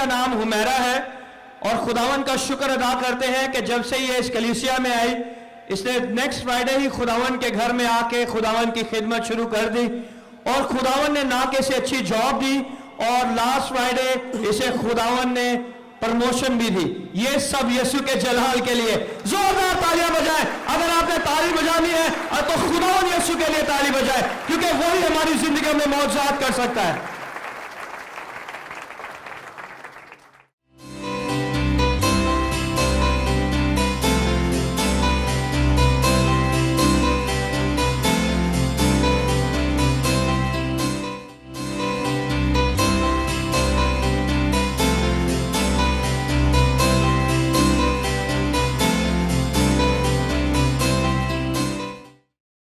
का नाम हुमैरा है और खुदावन का शुक्र अदा करते हैं कि जब से ये इस कलीसिया में आई, इसने नेक्स्ट फ्राइडे ही खुदावन के घर में आके खुदावन की खिदमत शुरू कर दी और खुदावन ने ना के से अच्छी जॉब दी और लास्ट फ्राइडे इसे खुदावन ने प्रमोशन भी दी। ये सब यीशु के जलाल के लिए। जोरदार तालियां बजाएं। अगर आपने ताली बजानी है तो खुदावन यीशु के लिए ताली बजाएं, क्योंकि वही हमारी जिंदगी में मौजूद कर सकता है।